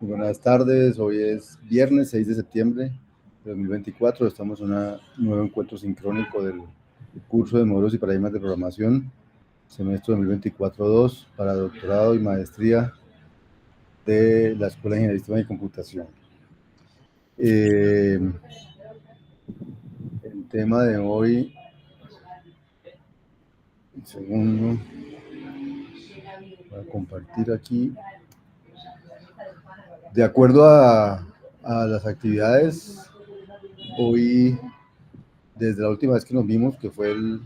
Muy buenas tardes, hoy es viernes 6 de septiembre de 2024, estamos en un nuevo encuentro sincrónico del curso de modelos y paradigmas de programación, semestre 2024-2 para doctorado y maestría de la Escuela de Ingeniería de Sistemas y Computación. El tema de hoy, un segundo, voy a compartir aquí. De acuerdo a las actividades, hoy, desde la última vez que nos vimos, que fue el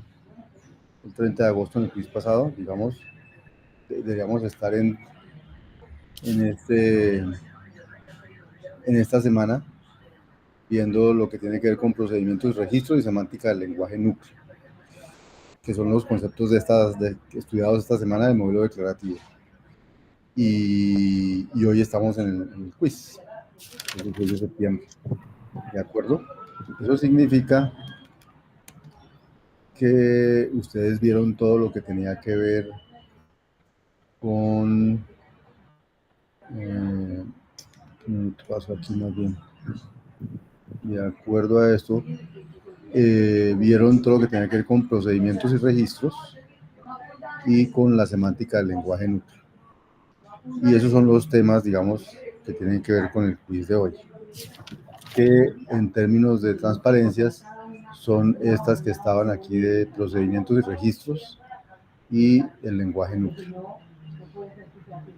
30 de agosto en el quiz pasado, digamos, deberíamos estar en esta semana viendo lo que tiene que ver con procedimientos, registros y semántica del lenguaje núcleo, que son los conceptos estudiados esta semana del modelo declarativo. Y hoy estamos en el quiz, el 6 de septiembre. ¿De acuerdo? Eso significa que ustedes vieron todo lo que tenía que ver con... ¿qué pasó aquí más bien? De acuerdo a esto, vieron todo lo que tenía que ver con procedimientos y registros y con la semántica del lenguaje núcleo. Y esos son los temas, digamos, que tienen que ver con el quiz de hoy, que en términos de transparencias son estas que estaban aquí de procedimientos y registros y el lenguaje núcleo.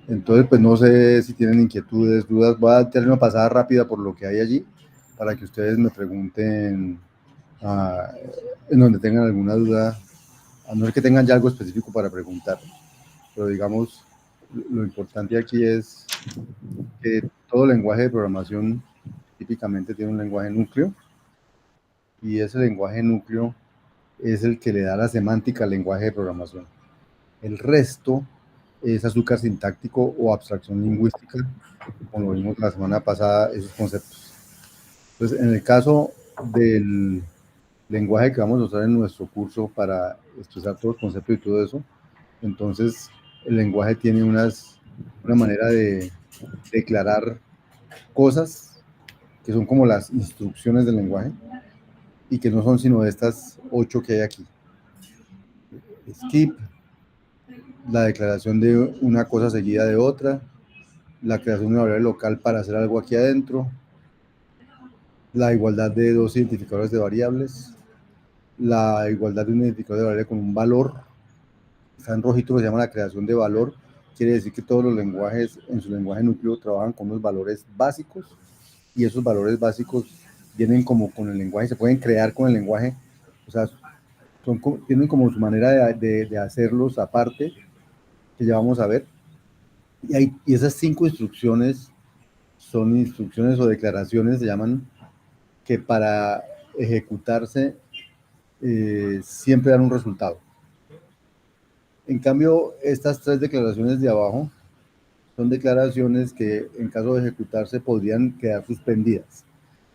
Entonces, pues no sé si tienen inquietudes, dudas. Voy a tener una pasada rápida por lo que hay allí para que ustedes me pregunten en donde tengan alguna duda, a no ser que tengan ya algo específico para preguntar. Pero digamos, lo importante aquí es que todo lenguaje de programación típicamente tiene un lenguaje núcleo, y ese lenguaje núcleo es el que le da la semántica al lenguaje de programación. El resto es azúcar sintáctico o abstracción lingüística, como lo vimos la semana pasada, esos conceptos. Entonces, en el caso del lenguaje que vamos a usar en nuestro curso para expresar todos los conceptos y todo eso, entonces el lenguaje tiene una manera de declarar cosas que son como las instrucciones del lenguaje y que no son sino estas 8 que hay aquí. Skip, la declaración de una cosa seguida de otra, la creación de una variable local para hacer algo aquí adentro, la igualdad de dos identificadores de variables, la igualdad de un identificador de variable con un valor, está en rojito, se llama la creación de valor. Quiere decir que todos los lenguajes en su lenguaje núcleo trabajan con unos valores básicos, y esos valores básicos vienen como con el lenguaje, se pueden crear con el lenguaje, o sea, tienen como su manera de hacerlos aparte, que ya vamos a ver. Y esas 5 instrucciones son instrucciones o declaraciones, se llaman, que para ejecutarse siempre dan un resultado. En cambio, estas 3 declaraciones de abajo son declaraciones que en caso de ejecutarse podrían quedar suspendidas.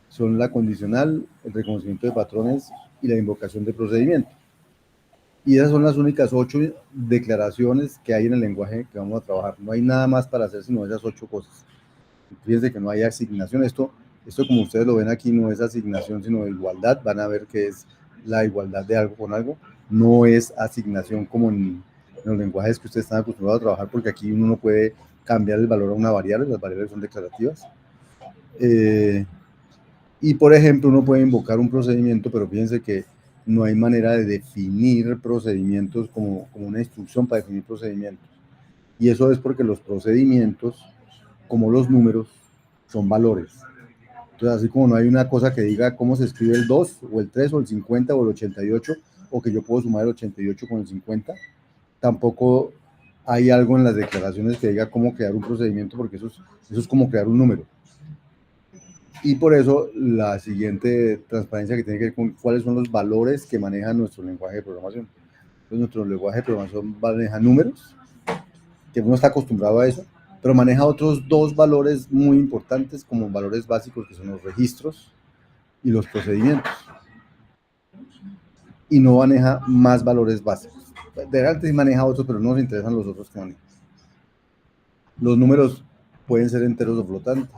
Son la condicional, el reconocimiento de patrones y la invocación de procedimiento. Y esas son las únicas 8 declaraciones que hay en el lenguaje que vamos a trabajar. No hay nada más para hacer sino esas 8 cosas. Fíjense que no hay asignación. Esto como ustedes lo ven aquí, no es asignación sino igualdad. Van a ver que es la igualdad de algo con algo. No es asignación como en los lenguajes que ustedes están acostumbrados a trabajar, porque aquí uno no puede cambiar el valor a una variable. Las variables son declarativas. Y por ejemplo, uno puede invocar un procedimiento, pero fíjense que no hay manera de definir procedimientos como una instrucción para definir procedimientos. Y eso es porque los procedimientos, como los números, son valores. Entonces, así como no hay una cosa que diga cómo se escribe el 2 o el 3 o el 50 o el 88, o que yo puedo sumar el 88 con el 50, tampoco hay algo en las declaraciones que diga cómo crear un procedimiento, porque eso es como crear un número. Y por eso la siguiente transparencia que tiene que ver con cuáles son los valores que maneja nuestro lenguaje de programación. Entonces, nuestro lenguaje de programación maneja números, que uno está acostumbrado a eso, pero maneja otros 2 valores muy importantes como valores básicos, que son los registros y los procedimientos. Y no maneja más valores básicos. De repente sí maneja otros, pero no nos interesan los otros que maneja. Los números pueden ser enteros o flotantes.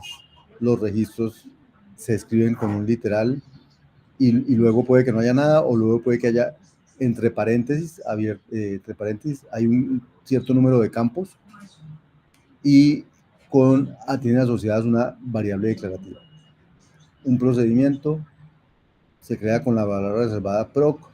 Los registros se escriben con un literal y luego puede que no haya nada, o luego puede que haya entre paréntesis, hay un cierto número de campos y tienen asociadas una variable declarativa. Un procedimiento se crea con la palabra reservada proc,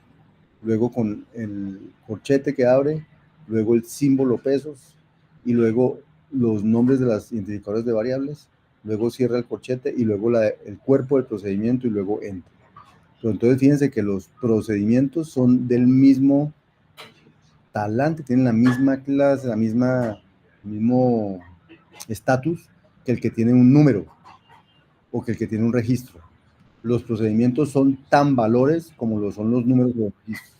luego con el corchete que abre, luego el símbolo pesos y luego los nombres de las identificadores de variables, luego cierra el corchete y luego el cuerpo del procedimiento y luego enter. Pero entonces fíjense que los procedimientos son del mismo talante, tienen la misma clase, el mismo estatus que el que tiene un número o que el que tiene un registro. Los procedimientos son tan valores como lo son los números de los registros.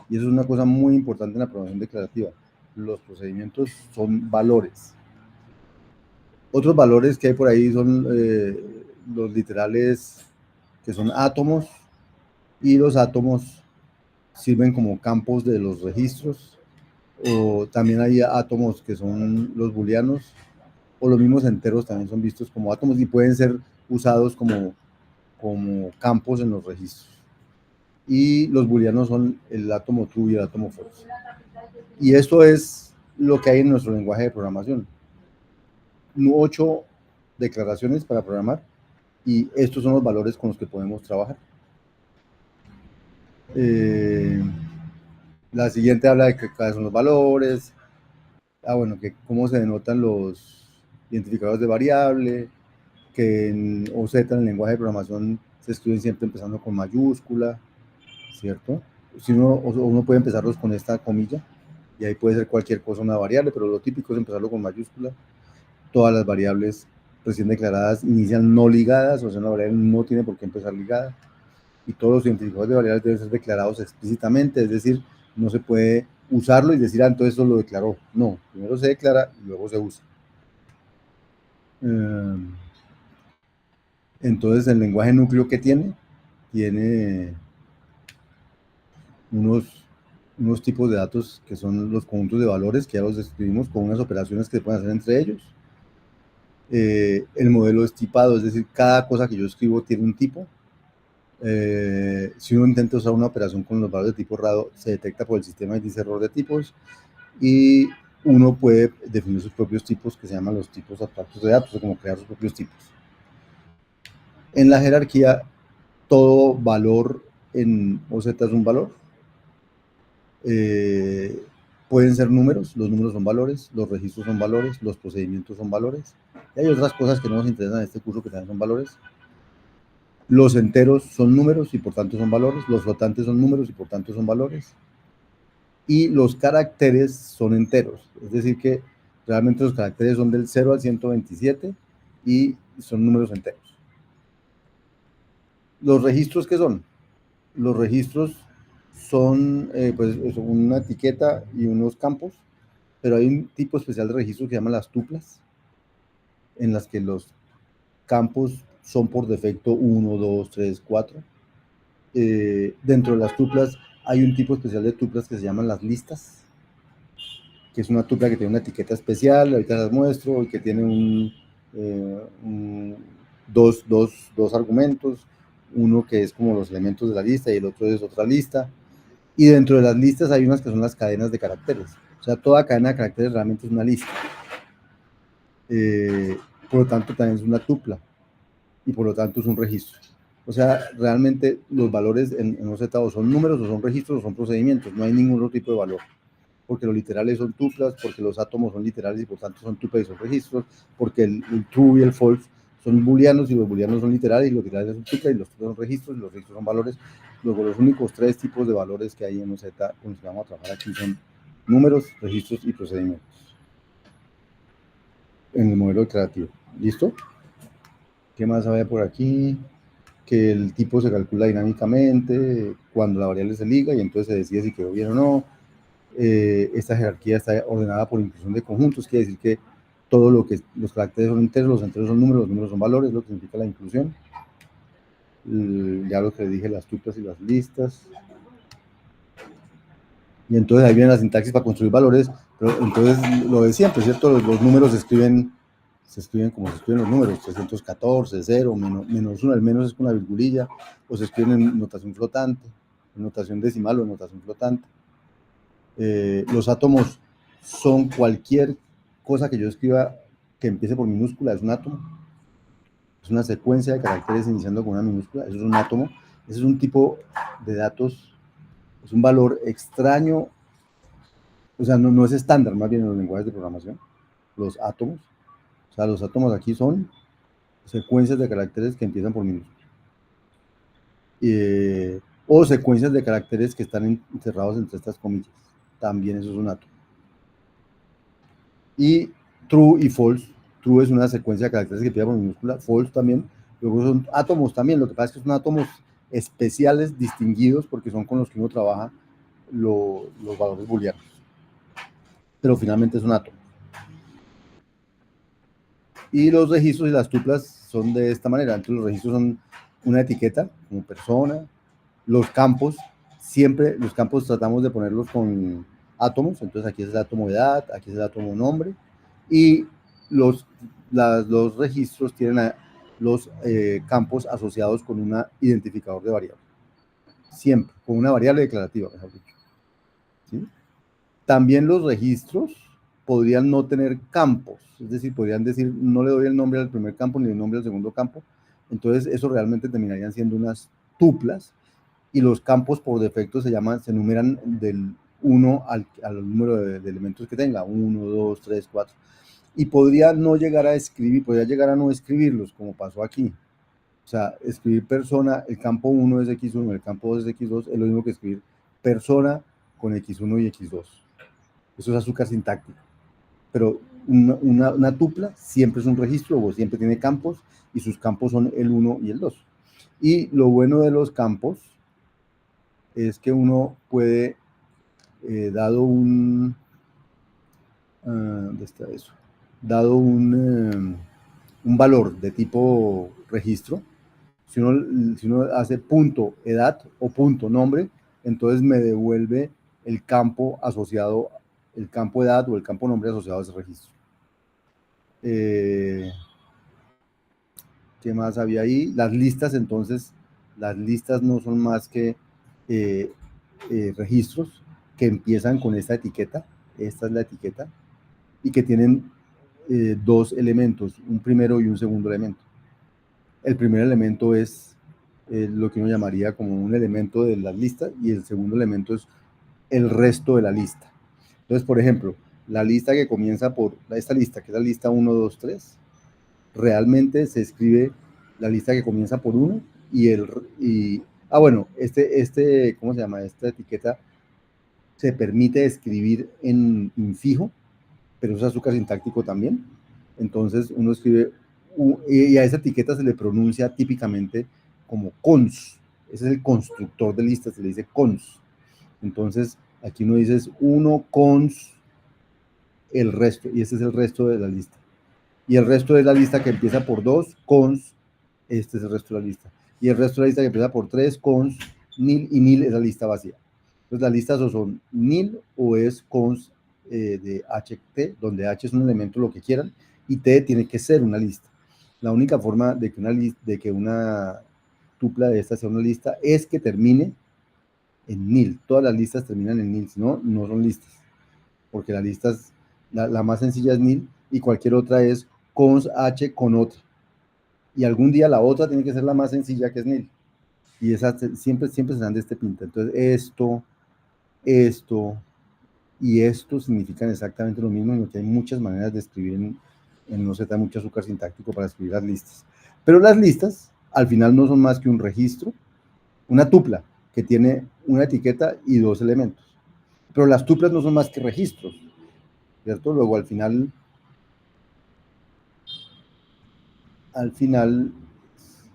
Y eso es una cosa muy importante en la programación declarativa. Los procedimientos son valores. Otros valores que hay por ahí son los literales, que son átomos, y los átomos sirven como campos de los registros, o también hay átomos que son los booleanos, o los mismos enteros también son vistos como átomos y pueden ser usados como campos en los registros. Y los booleanos son el átomo true y el átomo false. Y esto es lo que hay en nuestro lenguaje de programación. 8 declaraciones para programar y estos son los valores con los que podemos trabajar. La siguiente habla de cuáles son los valores, bueno, que cómo se denotan los identificadores de variable, que en OZ, en el lenguaje de programación, se escriben siempre empezando con mayúscula, ¿cierto? Si uno puede empezarlos con esta comilla, y ahí puede ser cualquier cosa una variable, pero lo típico es empezarlo con mayúscula. Todas las variables recién declaradas inician no ligadas, o sea, una variable no tiene por qué empezar ligada, y todos los identificadores de variables deben ser declarados explícitamente, es decir, no se puede usarlo y decir, entonces eso lo declaró. No, primero se declara y luego se usa. Entonces, el lenguaje núcleo que tiene unos tipos de datos que son los conjuntos de valores, que ya los describimos, con unas operaciones que se pueden hacer entre ellos. El modelo es tipado, es decir, cada cosa que yo escribo tiene un tipo. Si uno intenta usar una operación con los valores de tipo raro, se detecta por el sistema y dice error de tipos, y uno puede definir sus propios tipos, que se llaman los tipos abstractos de datos, o como crear sus propios tipos. En la jerarquía, todo valor en OZ es un valor. Pueden ser números, los números son valores, los registros son valores, los procedimientos son valores. Y hay otras cosas que no nos interesan en este curso que también son valores. Los enteros son números y por tanto son valores, los flotantes son números y por tanto son valores. Y los caracteres son enteros, es decir que realmente los caracteres son del 0 al 127 y son números enteros. ¿Los registros qué son? Los registros son pues una etiqueta y unos campos, pero hay un tipo especial de registros que se llama las tuplas, en las que los campos son por defecto 1, 2, 3, 4. Dentro de las tuplas hay un tipo especial de tuplas que se llaman las listas, que es una tupla que tiene una etiqueta especial, ahorita las muestro, y que tiene dos argumentos, uno que es como los elementos de la lista y el otro es otra lista. Y dentro de las listas hay unas que son las cadenas de caracteres. O sea, toda cadena de caracteres realmente es una lista. Por lo tanto, también es una tupla. Y por lo tanto es un registro. O sea, realmente los valores en OZ o son números, o son registros, o son procedimientos. No hay ningún otro tipo de valor. Porque los literales son tuplas, porque los átomos son literales y por tanto son tuplas y son registros, porque el true y el false son booleanos y los booleanos son literales y los literales son tuplas y los tuplas son registros y los registros son valores. Luego los únicos 3 tipos de valores que hay en OZ con los que vamos a trabajar aquí son números, registros y procedimientos en el modelo declarativo. ¿Listo? ¿Qué más había por aquí? Que el tipo se calcula dinámicamente cuando la variable se liga y entonces se decide si quedó bien o no. Esta jerarquía está ordenada por inclusión de conjuntos, quiere decir que todo lo que los caracteres son enteros, los enteros son números, los números son valores, lo que significa la inclusión. Ya lo que dije, las tuplas y las listas. Y entonces ahí viene la sintaxis para construir valores, pero entonces lo de siempre, ¿cierto? Los números se escriben se escriben como se escriben los números, 314, 0, menos 1, el menos es con la virgulilla, o se escriben en notación flotante, en notación decimal o en notación flotante. Los átomos son cualquier cosa que yo escriba que empiece por minúscula, es un átomo. Es una secuencia de caracteres iniciando con una minúscula, eso es un átomo. Ese es un tipo de datos, es un valor extraño, o sea, no es estándar más bien en los lenguajes de programación, los átomos. O sea, los átomos aquí son secuencias de caracteres que empiezan por minúscula. O secuencias de caracteres que están encerrados entre estas comillas. También eso es un átomo. Y true y false. True es una secuencia de caracteres que empieza por minúscula. False también. Luego son átomos también. Lo que pasa es que son átomos especiales, distinguidos, porque son con los que uno trabaja los valores booleanos. Pero finalmente es un átomo. Y los registros y las tuplas son de esta manera. Entonces los registros son una etiqueta, como persona. Los campos, siempre los campos tratamos de ponerlos con átomos. Entonces aquí es el átomo edad, aquí es el átomo nombre. Y los registros tienen los campos asociados con un identificador de variable. Siempre, con una variable declarativa, mejor dicho. ¿Sí? También los registros podrían no tener campos, es decir, podrían decir, no le doy el nombre al primer campo ni el nombre al segundo campo, entonces eso realmente terminarían siendo unas tuplas, y los campos por defecto se enumeran del 1 al número de elementos que tenga, 1, 2, 3, 4, y podría no llegar a escribir, podría llegar a no escribirlos, como pasó aquí. O sea, escribir persona, el campo 1 es x1, el campo 2 es x2, es lo mismo que escribir persona con x1 y x2. Eso es azúcar sintáctico. Pero una tupla siempre es un registro, o siempre tiene campos, y sus campos son el 1 y el 2. Y lo bueno de los campos es que uno puede, dado un... ¿dónde está eso? Dado un valor de tipo registro, si uno hace punto edad o punto nombre, entonces me devuelve el campo asociado, el campo edad o el campo nombre asociado a ese registro. ¿Qué más había ahí? Las listas, entonces, las listas no son más que registros que empiezan con esta etiqueta, esta es la etiqueta, y que tienen dos elementos, un primero y un segundo elemento. El primer elemento es lo que uno llamaría como un elemento de la lista, y el segundo elemento es el resto de la lista. Entonces, por ejemplo, la lista que comienza por esta lista, que es la lista 1, 2, 3, realmente se escribe la lista que comienza por 1 bueno, ¿cómo se llama? Esta etiqueta se permite escribir en infijo, pero es azúcar sintáctico también. Entonces uno escribe, y a esa etiqueta se le pronuncia típicamente como cons. Ese es el constructor de listas, se le dice cons. Entonces aquí uno dice 1 cons el resto, y ese es el resto de la lista. Y el resto de la lista que empieza por 2 cons, este es el resto de la lista. Y el resto de la lista que empieza por 3 cons, nil, y nil es la lista vacía. Entonces las listas o son nil o es cons de ht, donde h es un elemento, lo que quieran, y t tiene que ser una lista. La única forma de que una tupla de esta sea una lista es que termine en nil. Todas las listas terminan en nil, si no, no son listas. Porque las listas, la más sencilla es nil, y cualquier otra es cons h con otra. Y algún día la otra tiene que ser la más sencilla, que es nil. Y esas siempre se dan de este pinta. Entonces esto y esto significan exactamente lo mismo, en que hay muchas maneras de escribir no se da mucho azúcar sintáctico para escribir las listas. Pero las listas al final no son más que un registro, una tupla que tiene una etiqueta y dos elementos. Pero las tuplas no son más que registros, ¿cierto? Luego al final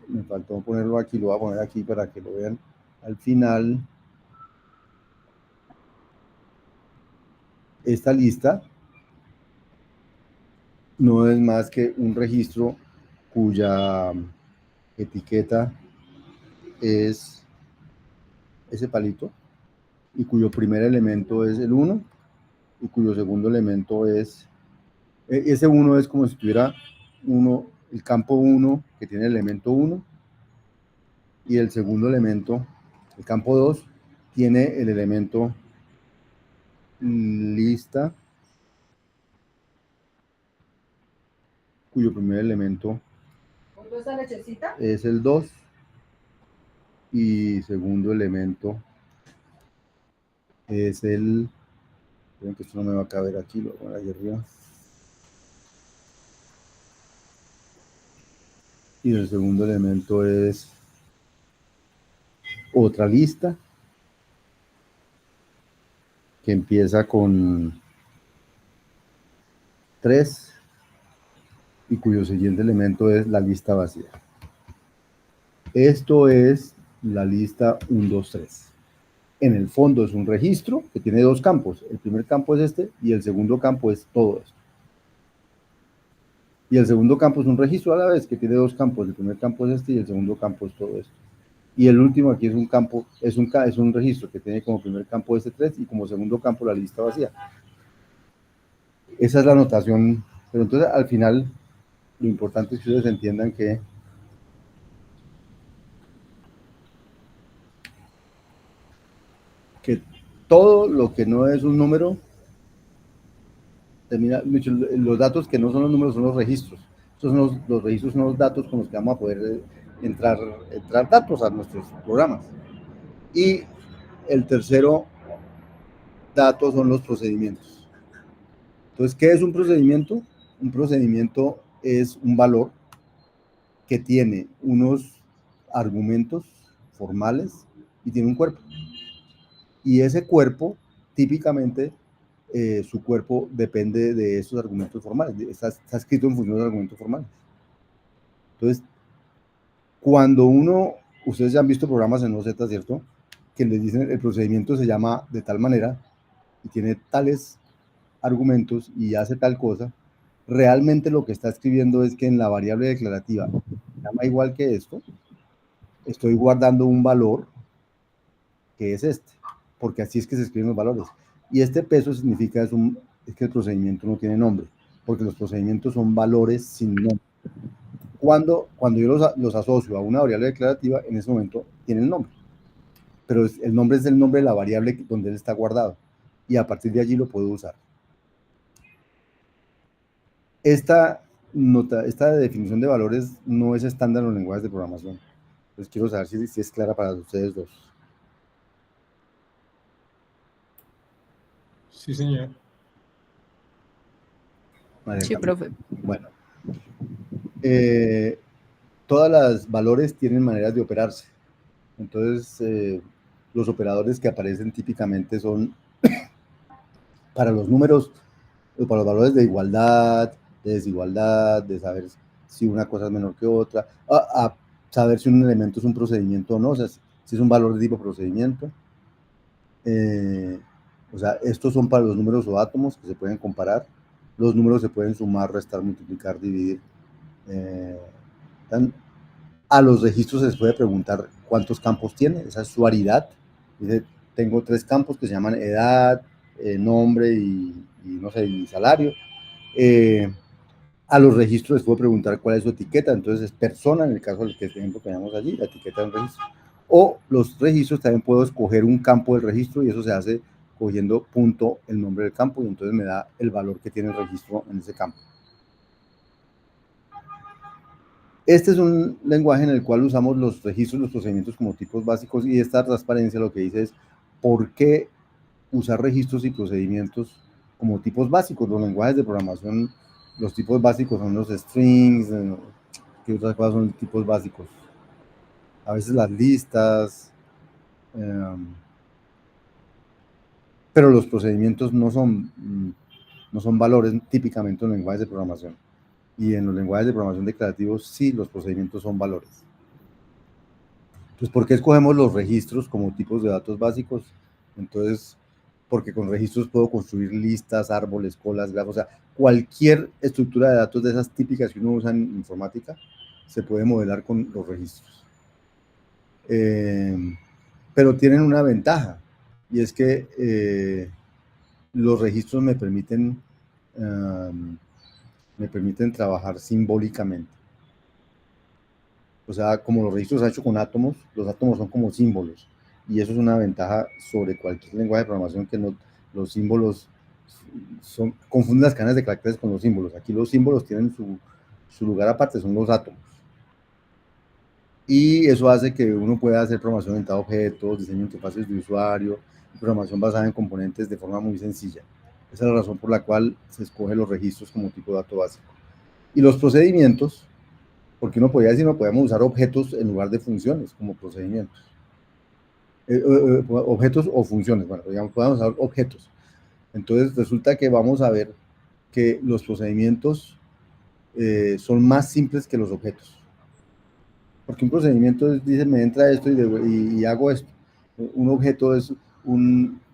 me faltó ponerlo aquí, lo voy a poner aquí para que lo vean. Al final, esta lista no es más que un registro cuya etiqueta es ese palito, y cuyo primer elemento es el 1, y cuyo segundo elemento es, ese 1 es como si tuviera el campo 1 que tiene el elemento 1 y el segundo elemento, el campo 2, tiene el elemento lista, cuyo primer elemento es el 2 y segundo elemento es el, creo que esto no me va a caber aquí, lo voy a poner ahí arriba. Y el segundo elemento es otra lista que empieza con 3 y cuyo siguiente elemento es la lista vacía. Esto es la lista 1, 2, 3. En el fondo es un registro que tiene 2 campos. El primer campo es este y el segundo campo es todo esto. Y el segundo campo es un registro a la vez que tiene 2 campos. El primer campo es este y el segundo campo es todo esto. Y el último aquí es un campo, es un registro que tiene como primer campo este 3 y como segundo campo la lista vacía. Esa es la notación. Pero entonces al final lo importante es que ustedes entiendan que todo lo que no es un número termina, los datos que no son los números son los registros. Estos son los registros son los datos con los que vamos a poder entrar datos a nuestros programas. Y el tercero dato son los procedimientos. Entonces, ¿qué es un procedimiento? Un procedimiento es un valor que tiene unos argumentos formales y tiene un cuerpo. Y ese cuerpo, típicamente, su cuerpo depende de esos argumentos formales. Está escrito en función de los argumentos formales. Entonces, cuando ustedes ya han visto programas en OZ, ¿cierto? Que les dicen el procedimiento se llama de tal manera y tiene tales argumentos y hace tal cosa, realmente lo que está escribiendo es que en la variable declarativa se llama igual que esto, estoy guardando un valor que es este, porque así es que se escriben los valores. Y este peso significa es que el procedimiento no tiene nombre, porque los procedimientos son valores sin nombre. Cuando yo los asocio a una variable declarativa, en ese momento tienen nombre, pero el nombre es el nombre de la variable donde él está guardado, y a partir de allí lo puedo usar. Esta definición de valores no es estándar en los lenguajes de programación. Entonces quiero saber si es clara para ustedes dos. Sí, señor. María Sí, Camila. profe. Bueno. Todas las valores tienen maneras de operarse. Entonces, los operadores que aparecen típicamente son para los números, para los valores de igualdad, de desigualdad, de saber si una cosa es menor que otra, a saber si un elemento es un procedimiento o no, o sea, si es un valor de tipo procedimiento. O sea, estos son para los números o átomos que se pueden comparar. Los números se pueden sumar, restar, multiplicar, dividir. A los registros se les puede preguntar cuántos campos tiene, esa es su aridad. Dice, tengo 3 campos que se llaman edad, nombre y no sé, y salario. A los registros les puedo preguntar cuál es su etiqueta, entonces es persona, en el caso del ejemplo que veamos allí, la etiqueta de un registro. O los registros también puedo escoger un campo del registro y eso se hace cogiendo punto el nombre del campo y entonces me da el valor que tiene el registro en ese campo. Este es un lenguaje en el cual usamos los registros, los procedimientos como tipos básicos y esta transparencia lo que dice es por qué usar registros y procedimientos como tipos básicos. Los lenguajes de programación, los tipos básicos son los strings, ¿qué otras cosas son tipos básicos? A veces las listas, pero los procedimientos no son valores típicamente en los lenguajes de programación. Y en los lenguajes de programación declarativos sí, los procedimientos son valores. Entonces, ¿por qué escogemos los registros como tipos de datos básicos? Entonces, porque con registros puedo construir listas, árboles, colas, grafos, o sea, cualquier estructura de datos de esas típicas que uno usa en informática se puede modelar con los registros. Pero tienen una ventaja, y es que los registros me permiten me permiten trabajar simbólicamente. O sea, como los registros han hecho con átomos, los átomos son como símbolos. Y eso es una ventaja sobre cualquier lenguaje de programación, que no, los símbolos confunden las cadenas de caracteres con los símbolos. Aquí los símbolos tienen su lugar aparte, son los átomos. Y eso hace que uno pueda hacer programación orientada a objetos, diseño de interfaces de usuario, programación basada en componentes de forma muy sencilla. Esa es la razón por la cual se escoge los registros como tipo de dato básico. Y los procedimientos, porque uno podría decir, no podemos usar objetos en lugar de funciones como procedimientos. Objetos o funciones, bueno, digamos, podemos usar objetos. Entonces resulta que vamos a ver que los procedimientos son más simples que los objetos. Porque un procedimiento dice, me entra esto y hago esto. Un objeto es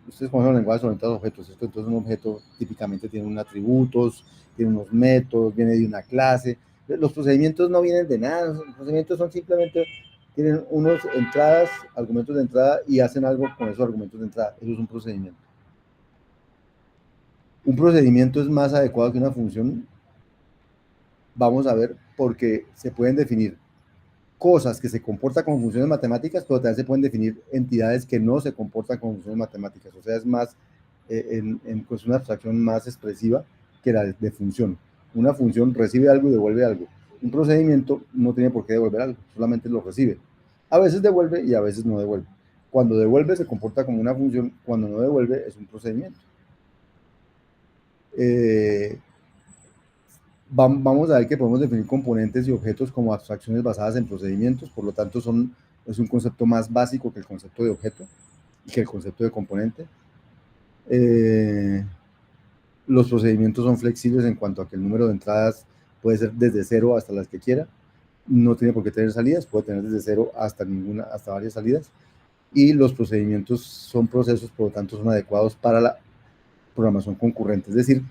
ustedes conocen los lenguajes orientados a objetos, ¿cierto? Entonces un objeto típicamente tiene unos atributos, tiene unos métodos, viene de una clase. Los procedimientos no vienen de nada, los procedimientos son simplemente, tienen unos entradas, argumentos de entrada y hacen algo con esos argumentos de entrada. Eso es un procedimiento. Un procedimiento es más adecuado que una función, vamos a ver, porque se pueden definir cosas que se comportan como funciones matemáticas, pero también se pueden definir entidades que no se comportan como funciones matemáticas. O sea, es más, pues una abstracción más expresiva que la de función. Una función recibe algo y devuelve algo. Un procedimiento no tiene por qué devolver algo, solamente lo recibe. A veces devuelve y a veces no devuelve. Cuando devuelve se comporta como una función, cuando no devuelve es un procedimiento. Vamos a ver que podemos definir componentes y objetos como abstracciones basadas en procedimientos, por lo tanto es un concepto más básico que el concepto de objeto y que el concepto de componente. Los procedimientos son flexibles en cuanto a que el número de entradas puede ser desde 0 hasta las que quiera, no tiene por qué tener salidas, puede tener desde 0 hasta varias salidas, y los procedimientos son procesos, por lo tanto son adecuados para la programación concurrente, es decir,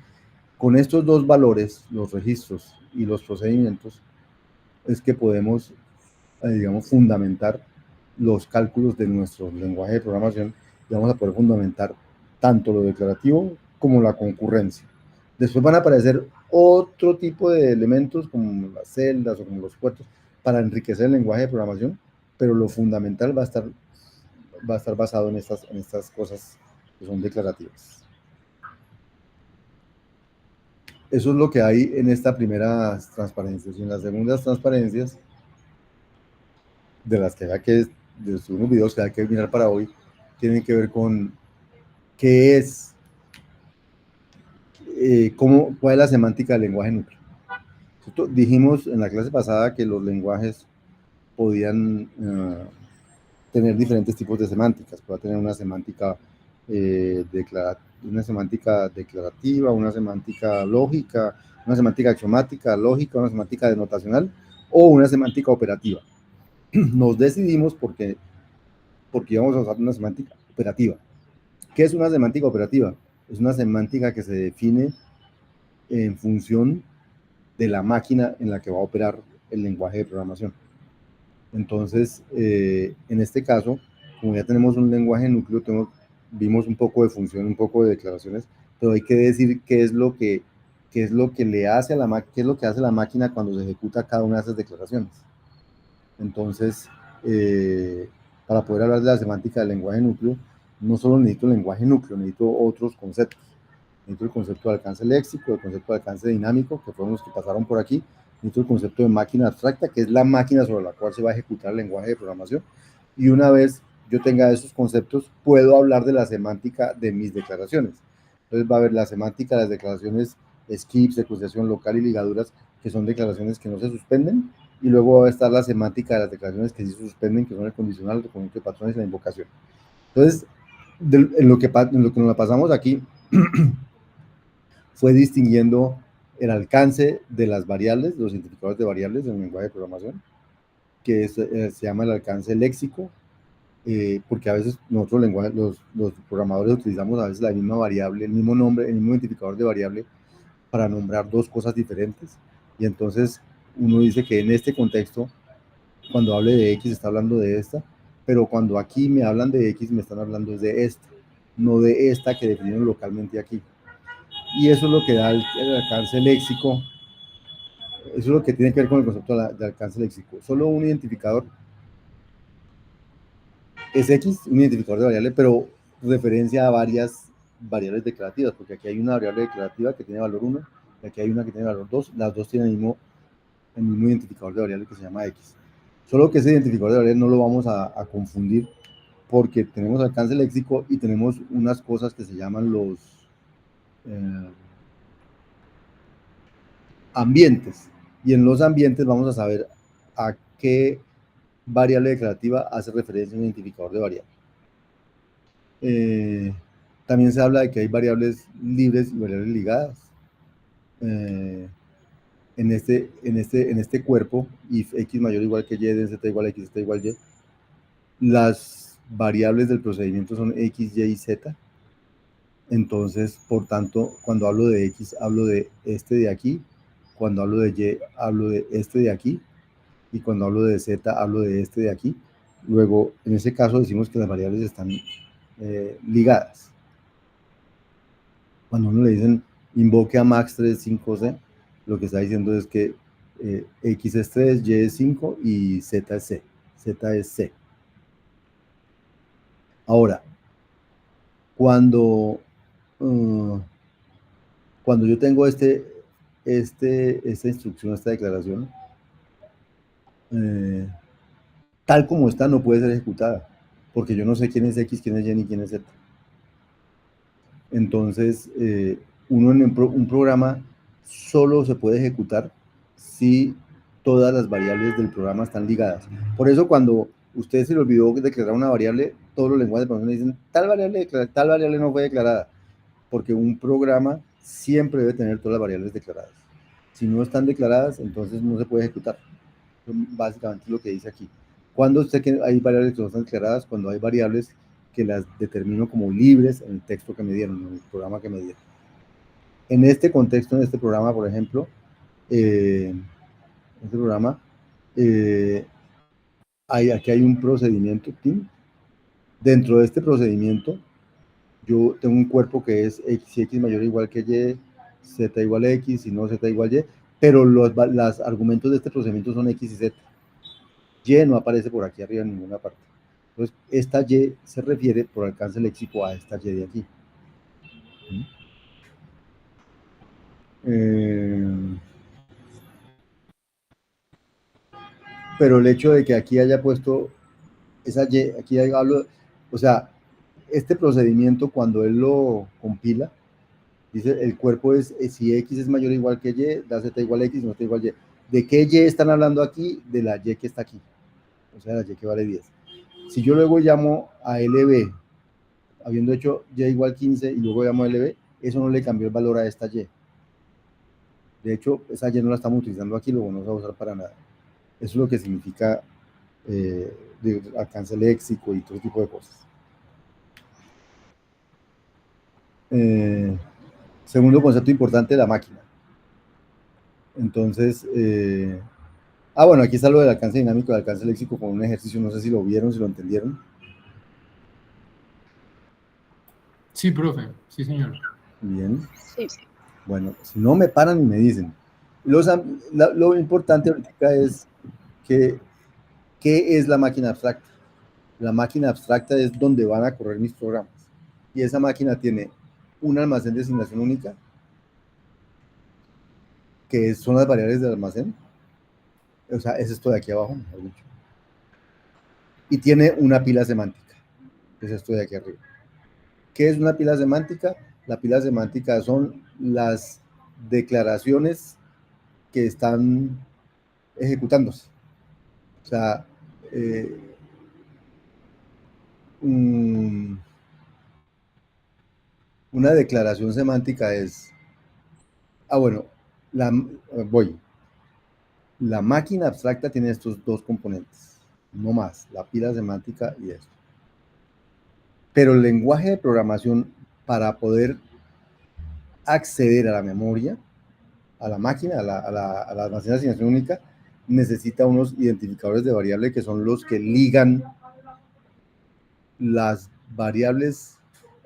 con estos dos valores, los registros y los procedimientos, es que podemos, digamos, fundamentar los cálculos de nuestro lenguaje de programación y vamos a poder fundamentar tanto lo declarativo como la concurrencia. Después van a aparecer otro tipo de elementos como las celdas o como los puertos para enriquecer el lenguaje de programación, pero lo fundamental va a estar basado en estas cosas que son declarativas. Eso es lo que hay en esta primera transparencia. Y en las segundas transparencias, de las que de unos videos que hay que mirar para hoy, tienen que ver con qué es, cuál es la semántica del lenguaje núcleo. Dijimos en la clase pasada que los lenguajes podían tener diferentes tipos de semánticas. Puede tener una semántica declarativa, una semántica lógica, una semántica axiomática, lógica, una semántica denotacional o una semántica operativa. Nos decidimos porque íbamos a usar una semántica operativa. ¿Qué es una semántica operativa? Es una semántica que se define en función de la máquina en la que va a operar el lenguaje de programación. Entonces, en este caso, como ya tenemos un lenguaje núcleo, vimos un poco de función, un poco de declaraciones, pero hay que decir qué es lo que le hace a la máquina, qué es lo que hace la máquina cuando se ejecuta cada una de esas declaraciones. Entonces, para poder hablar de la semántica del lenguaje núcleo, no solo necesito el lenguaje núcleo, necesito otros conceptos. Necesito el concepto de alcance léxico, el concepto de alcance dinámico, que fueron los que pasaron por aquí. Necesito el concepto de máquina abstracta, que es la máquina sobre la cual se va a ejecutar el lenguaje de programación. Y una vez yo tenga esos conceptos, puedo hablar de la semántica de mis declaraciones. Entonces va a haber la semántica de las declaraciones skip, secuenciación local y ligaduras, que son declaraciones que no se suspenden, y luego va a estar la semántica de las declaraciones que sí se suspenden, que son el condicional, el reconocimiento de patrones y la invocación. Entonces, en lo que nos pasamos aquí fue distinguiendo el alcance de las variables, los identificadores de variables del lenguaje de programación, que se llama el alcance léxico, porque a veces nosotros los programadores utilizamos a veces la misma variable, el mismo nombre, el mismo identificador de variable para nombrar dos cosas diferentes, y entonces uno dice que en este contexto, cuando hable de X está hablando de esta, pero cuando aquí me hablan de X me están hablando de esta, no de esta que definieron localmente aquí. Y eso es lo que da el alcance léxico Eso es lo que tiene que ver con el concepto de alcance léxico. Solo un identificador es X, un identificador de variable, pero referencia a varias variables declarativas, porque aquí hay una variable declarativa que tiene valor 1, y aquí hay una que tiene valor 2, las dos tienen el mismo identificador de variable que se llama X. Solo que ese identificador de variable no lo vamos a confundir, porque tenemos alcance léxico y tenemos unas cosas que se llaman los ambientes. Y en los ambientes vamos a saber a qué variable declarativa hace referencia un identificador de variable. También se habla de que hay variables libres y variables ligadas. En este cuerpo, if x mayor o igual que y, de z igual a x, z igual a y, las variables del procedimiento son x, y y z. Entonces, por tanto, cuando hablo de x, hablo de este de aquí. Cuando hablo de y, hablo de este de aquí. Y cuando hablo de z, hablo de este de aquí. Luego, en ese caso, decimos que las variables están ligadas. Cuando uno le dicen invoque a max 3, 5c, lo que está diciendo es que x es 3, y es 5 y z es c. Z es c. Ahora, cuando yo tengo esta instrucción, esta declaración, tal como está, no puede ser ejecutada, porque yo no sé quién es X, quién es Y, ni quién es Z. Entonces, uno en un programa solo se puede ejecutar si todas las variables del programa están ligadas. Por eso, cuando usted se le olvidó declarar una variable, todos los lenguajes de programación dicen, tal variable no fue declarada, porque un programa siempre debe tener todas las variables declaradas. Si no están declaradas, entonces no se puede ejecutar. Básicamente lo que dice aquí. ¿Cuándo sé que hay variables que no están declaradas? Cuando hay variables que las determino como libres en el texto que me dieron, en el programa que me dieron. En este contexto, en este programa, por ejemplo, aquí hay un procedimiento, TIM. Dentro de este procedimiento, yo tengo un cuerpo que es x y x mayor o igual que y, z igual a x, y no z igual a y, pero los argumentos de este procedimiento son x y z. Y no aparece por aquí arriba en ninguna parte. Entonces, esta y se refiere por alcance léxico a esta y de aquí. Pero el hecho de que aquí haya puesto esa y, aquí hablo, o sea, este procedimiento cuando él lo compila, dice el cuerpo es, si x es mayor o igual que y, da z igual a x, no z igual a y. ¿De qué y están hablando aquí? De la y que está aquí, o sea, la y que vale 10. Si yo luego llamo a LB, habiendo hecho y igual 15 y luego llamo a LB, eso no le cambió el valor a esta y. De hecho, esa y no la estamos utilizando aquí, luego no se va a usar para nada. Eso es lo que significa de alcance léxico y todo tipo de cosas. Segundo concepto importante, la máquina. Entonces, bueno, aquí está lo del alcance dinámico, del alcance léxico con un ejercicio, no sé si lo vieron, si lo entendieron. Sí, profe, sí, señor. Bien. Sí. Bueno, si no me paran y me dicen. Lo importante ahorita es que, ¿qué es la máquina abstracta? La máquina abstracta es donde van a correr mis programas. Y esa máquina tiene un almacén de asignación única, que son las variables del almacén. O sea, es esto de aquí abajo, mejor dicho. Y tiene una pila semántica, que es esto de aquí arriba. ¿Qué es una pila semántica? La pila semántica son las declaraciones que están ejecutándose. O sea, una declaración semántica es, bueno, voy. La máquina abstracta tiene estos dos componentes, no más, la pila semántica y esto. Pero el lenguaje de programación, para poder acceder a la memoria, a la máquina, a la almacén de asignación única, necesita unos identificadores de variable que son los que ligan las variables,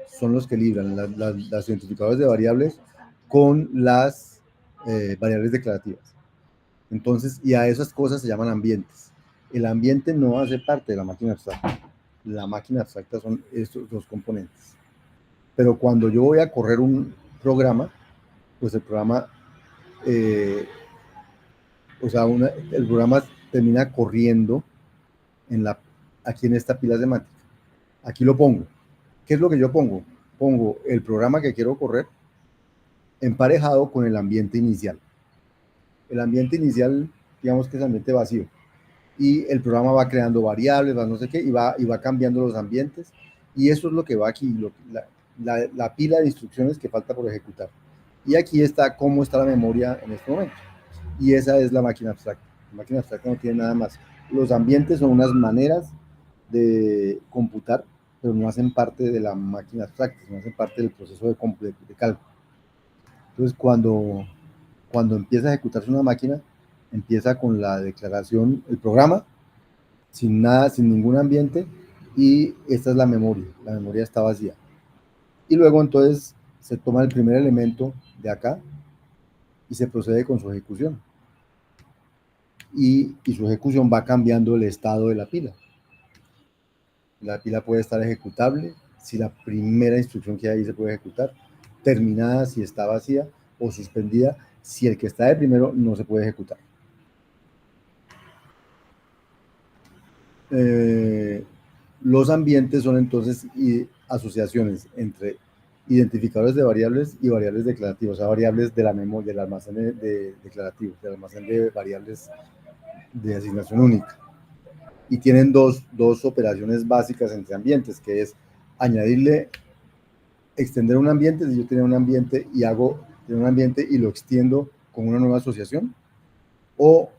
son los que ligan las identificadores de variables con las variables declarativas. Entonces, y a esas cosas se llaman ambientes. El ambiente no hace parte de la máquina abstracta. La máquina abstracta son estos dos componentes. Pero cuando yo voy a correr un programa, pues el programa, el programa termina corriendo aquí en esta pila semántica. Aquí lo pongo. ¿Qué es lo que yo pongo? Pongo el programa que quiero correr emparejado con el ambiente inicial. El ambiente inicial, digamos que es ambiente vacío. Y el programa va creando variables, va no sé qué, y va cambiando los ambientes. Y eso es lo que va aquí, la pila de instrucciones que falta por ejecutar. Y aquí está cómo está la memoria en este momento. Y esa es la máquina abstracta. La máquina abstracta no tiene nada más. Los ambientes son unas maneras de computar, pero no hacen parte de la máquina abstracta, no hacen parte del proceso de cálculo. Entonces, cuando empieza a ejecutarse una máquina, empieza con la declaración, el programa, sin nada, sin ningún ambiente, y esta es la memoria está vacía. Y luego entonces se toma el primer elemento de acá y se procede con su ejecución. Y su ejecución va cambiando el estado de la pila. La pila puede estar ejecutable si la primera instrucción que hay se puede ejecutar, terminada si está vacía, o suspendida si el que está de primero no se puede ejecutar. Los ambientes son entonces asociaciones entre identificadores de variables y variables declarativas, o sea, variables de la memoria, del almacén declarativo, del almacén de variables de asignación única. Y tienen dos operaciones básicas entre ambientes, que es añadirle, extender un ambiente. Si yo tenía un ambiente y un ambiente y lo extiendo con una nueva asociación, o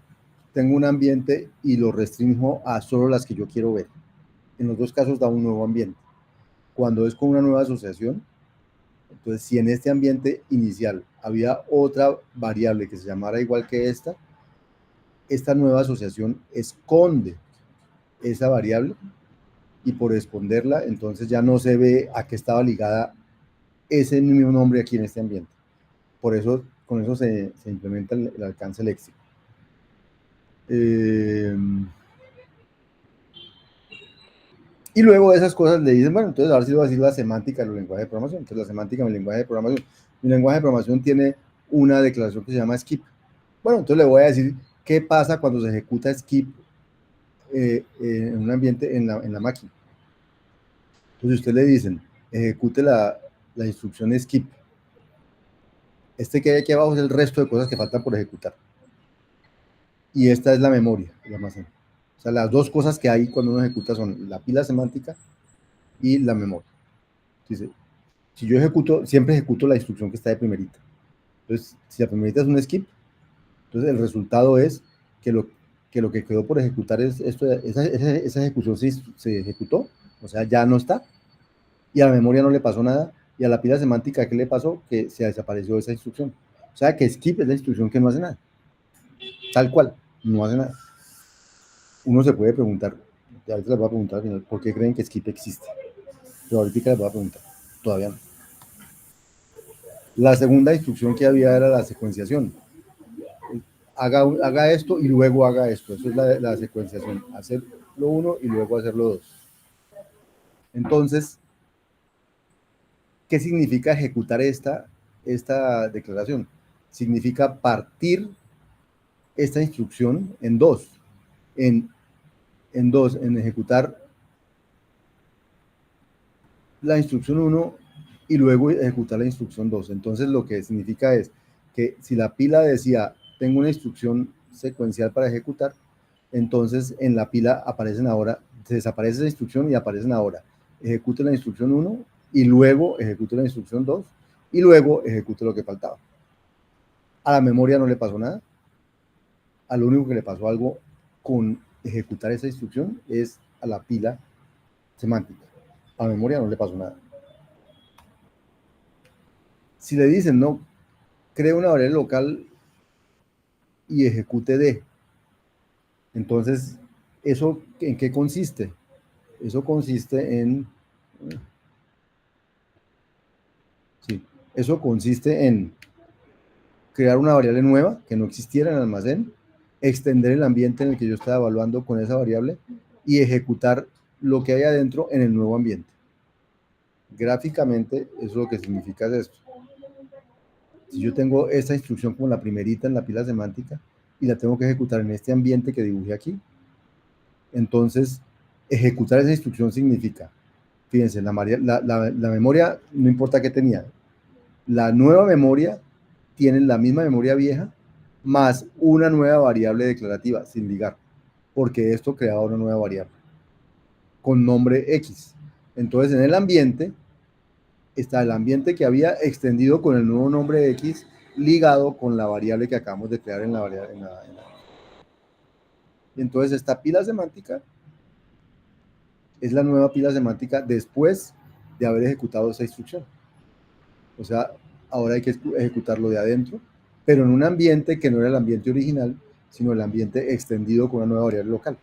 tengo un ambiente y lo restringo a solo las que yo quiero ver. En los dos casos da un nuevo ambiente. Cuando es con una nueva asociación, entonces si en este ambiente inicial había otra variable que se llamara igual que esta nueva asociación esconde esa variable, y por esconderla, entonces ya no se ve a qué estaba ligada ese mismo nombre aquí en este ambiente. Por eso, con eso se implementa el alcance léxico. Y luego de esas cosas le dicen, bueno, entonces ahora sí voy a decir la semántica del lenguaje de programación. Entonces la semántica del lenguaje de programación. Mi lenguaje de programación tiene una declaración que se llama skip. Bueno, entonces le voy a decir qué pasa cuando se ejecuta skip en un ambiente en la máquina. Entonces usted le dicen, ejecute la instrucción skip. Este que hay aquí abajo es el resto de cosas que faltan por ejecutar. Y esta es la memoria, el almacén. O sea, las dos cosas que hay cuando uno ejecuta son la pila semántica y la memoria. Dice, si yo siempre ejecuto la instrucción que está de primerita. Entonces, si la primerita es un skip, entonces el resultado es que lo que quedó por ejecutar es esa ejecución se ejecutó, o sea, ya no está, y a la memoria no le pasó nada, y a la pila semántica, ¿qué le pasó? Que se desapareció esa instrucción. O sea, que skip es la instrucción que no hace nada. Tal cual, no hace nada. Uno se puede preguntar, ahorita les voy a preguntar al final, ¿por qué creen que skip existe? Pero ahorita les voy a preguntar, todavía no. La segunda instrucción que había era la secuenciación. Haga esto y luego haga esto. Eso es la secuenciación. Hacer lo uno y luego hacer lo dos. Entonces, ¿qué significa ejecutar esta declaración? Significa partir esta instrucción en dos. En ejecutar la instrucción 1 y luego ejecutar la instrucción 2. Entonces, lo que significa es que si la pila decía, tengo una instrucción secuencial para ejecutar, entonces en la pila se desaparece esa instrucción y aparecen ahora, ejecute la instrucción 1 y luego ejecute la instrucción 2 y luego ejecute lo que faltaba. A la memoria no le pasó nada. A lo único que le pasó algo con ejecutar esa instrucción es a la pila semántica. A la memoria no le pasó nada. Si le dicen, no, cree una variable local y ejecute D, entonces, ¿eso en qué consiste? Eso consiste en... Sí, eso consiste en crear una variable nueva que no existiera en el almacén extender el ambiente en el que yo estaba evaluando con esa variable y ejecutar lo que hay adentro en el nuevo ambiente. Gráficamente, eso lo que significa es esto. Si yo tengo esta instrucción como la primerita en la pila semántica y la tengo que ejecutar en este ambiente que dibujé aquí, entonces ejecutar esa instrucción significa, fíjense, la memoria no importa qué tenía, la nueva memoria tiene la misma memoria vieja más una nueva variable declarativa sin ligar, porque esto creaba una nueva variable con nombre X. Entonces en el ambiente está el ambiente que había extendido con el nuevo nombre X ligado con la variable que acabamos de crear en la variable. Entonces esta pila semántica es la nueva pila semántica después de haber ejecutado esa instrucción. O sea, ahora hay que ejecutarlo de adentro, pero en un ambiente que no era el ambiente original, sino el ambiente extendido con una nueva variable local.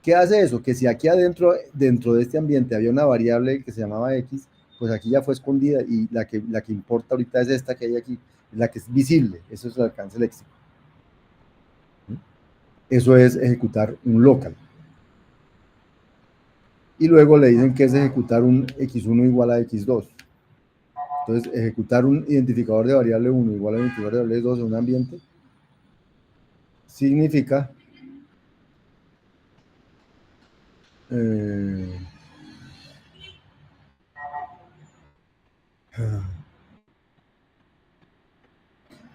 ¿Qué hace eso? Que si aquí adentro, dentro de este ambiente había una variable que se llamaba X, pues aquí ya fue escondida y la que importa ahorita es esta que hay aquí, la que es visible, eso es el alcance léxico. Eso es ejecutar un local. Y luego le dicen que es ejecutar un x1 igual a x2. Entonces, ejecutar un identificador de variable 1 igual a un identificador de variable 2 en un ambiente significa